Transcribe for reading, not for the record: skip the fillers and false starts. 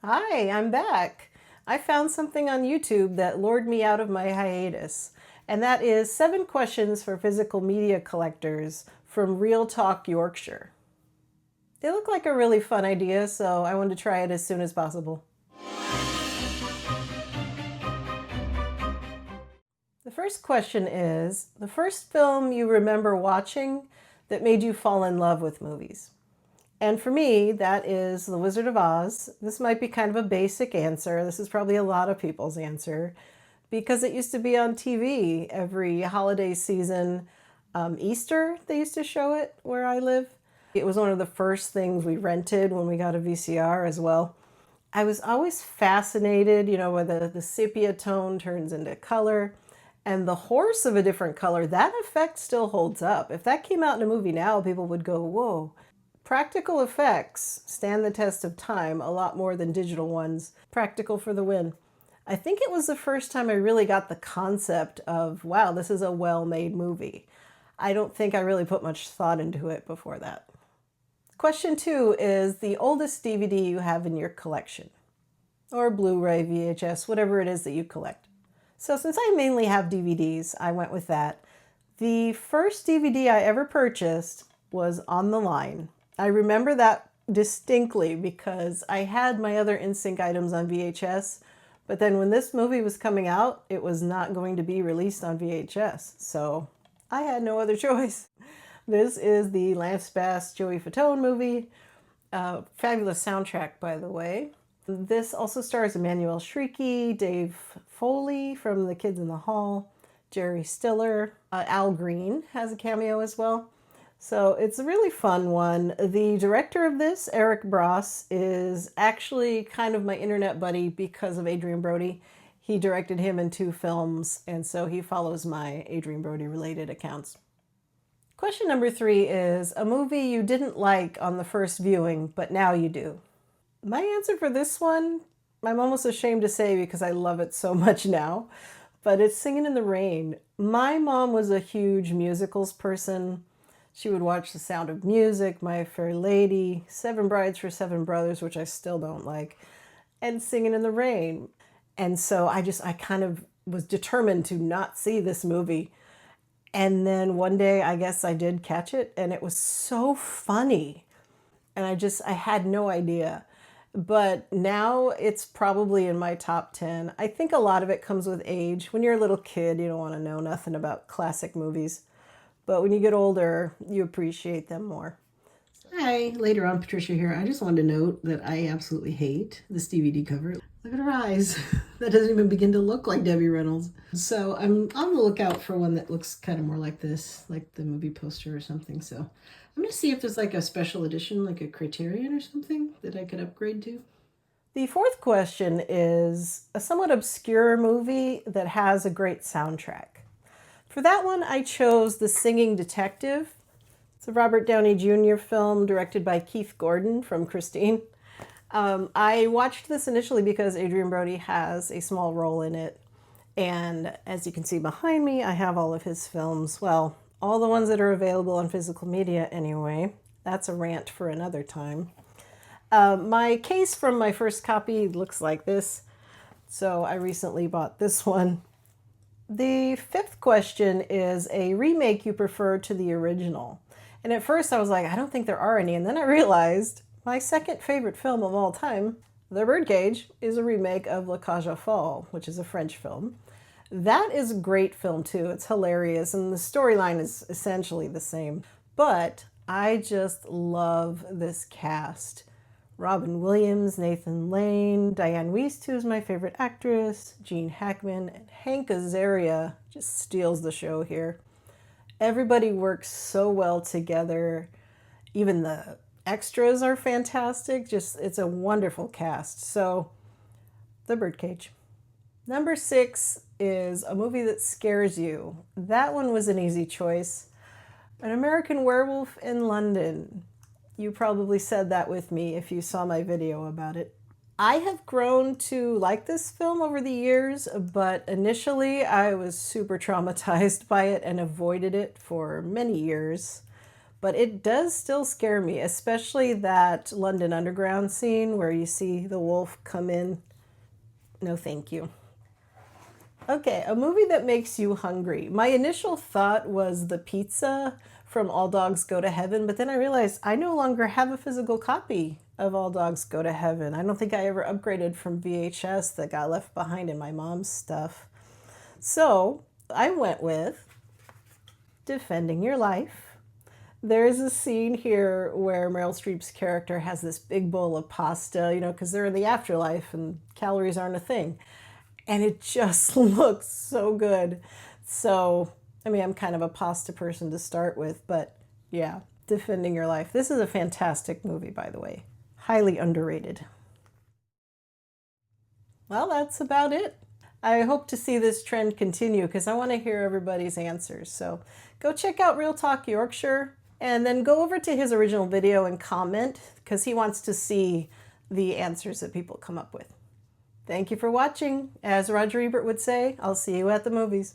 Hi, I'm back. I found something on YouTube that lured me out of my hiatus, and that is 7 questions for physical media collectors from Real Talk Yorkshire. They look like a really fun idea, so I wanted to try it as soon as possible. The first question is, the first film you remember watching that made you fall in love with movies? And for me, that is The Wizard of Oz. This might be kind of a basic answer. This is probably a lot of people's answer because it used to be on TV every holiday season. Easter, they used to show it where I live. It was one of the first things we rented when we got a VCR as well. I was always fascinated, when the sepia tone turns into color. And the horse of a different color, that effect still holds up. If that came out in a movie now, people would go, whoa. Practical effects stand the test of time a lot more than digital ones. Practical for the win. I think it was the first time I really got the concept of, wow, this is a well-made movie. I don't think I really put much thought into it before that. Question 2 is the oldest DVD you have in your collection. Or Blu-ray, VHS, whatever it is that you collect. So since I mainly have DVDs, I went with that. The first DVD I ever purchased was On the Line. I remember that distinctly because I had my other NSYNC items on VHS, but then when this movie was coming out, it was not going to be released on VHS, so I had no other choice. This is the Lance Bass, Joey Fatone movie. Fabulous soundtrack, by the way. This also stars Emmanuel Shrieky, Dave Foley from The Kids in the Hall, Jerry Stiller. Al Green has a cameo as well. So it's a really fun one. The director of this, Eric Bross, is actually kind of my internet buddy because of Adrian Brody. He directed him in 2 films, and so he follows my Adrian Brody related accounts. Question number 3 is a movie you didn't like on the first viewing, but now you do. My answer for this one, I'm almost ashamed to say because I love it so much now, but it's Singing in the Rain. My mom was a huge musicals person. She would watch The Sound of Music, My Fair Lady, 7 Brides for 7 Brothers, which I still don't like, and Singing in the Rain. And so I I kind of was determined to not see this movie. And then one day, I guess I did catch it, and it was so funny. And I had no idea. But now it's probably in my top 10. I think a lot of it comes with age. When you're a little kid, you don't want to know nothing about classic movies. But when you get older, you appreciate them more. Hi, later on, Patricia here. I just wanted to note that I absolutely hate this DVD cover. Look at her eyes. That doesn't even begin to look like Debbie Reynolds. So I'm on the lookout for one that looks kind of more like this, like the movie poster or something. So I'm going to see if there's like a special edition, like a Criterion or something that I could upgrade to. The 4th question is a somewhat obscure movie that has a great soundtrack. For that one, I chose The Singing Detective. It's a Robert Downey Jr. film directed by Keith Gordon from Christine. I watched this initially because Adrian Brody has a small role in it. And as you can see behind me, I have all of his films. Well, all the ones that are available on physical media anyway. That's a rant for another time. My case from my first copy looks like this. So I recently bought this one. The 5th question is a remake you prefer to the original. And at first I was like, I don't think there are any. And then I realized my second favorite film of all time, The Birdcage, is a remake of La Cage aux Folles, which is a French film. That is a great film too. It's hilarious and the storyline is essentially the same. But I just love this cast. Robin Williams, Nathan Lane, Diane Wiest, who's my favorite actress, Gene Hackman, and Hank Azaria just steals the show here. Everybody works so well together. Even the extras are fantastic. It's a wonderful cast. So, The Birdcage. Number 6 is a movie that scares you. That one was an easy choice. An American Werewolf in London. You probably said that with me if you saw my video about it. I have grown to like this film over the years, but initially I was super traumatized by it and avoided it for many years. but it does still scare me, especially that London Underground scene where you see the wolf come in. No, thank you. Okay, a movie that makes you hungry. My initial thought was the pizza from All Dogs Go to Heaven, but then I realized I no longer have a physical copy of All Dogs Go to Heaven. I don't think I ever upgraded from VHS that got left behind in my mom's stuff. So I went with Defending Your Life. There's a scene here where Meryl Streep's character has this big bowl of pasta, you know, because they're in the afterlife and calories aren't a thing. And it just looks so good. So, I mean, I'm kind of a pasta person to start with, but yeah, Defending Your Life. This is a fantastic movie, by the way. Highly underrated. Well, that's about it. I hope to see this trend continue because I want to hear everybody's answers. So go check out Real Talk Yorkshire and then go over to his original video and comment because he wants to see the answers that people come up with. Thank you for watching. As Roger Ebert would say, I'll see you at the movies.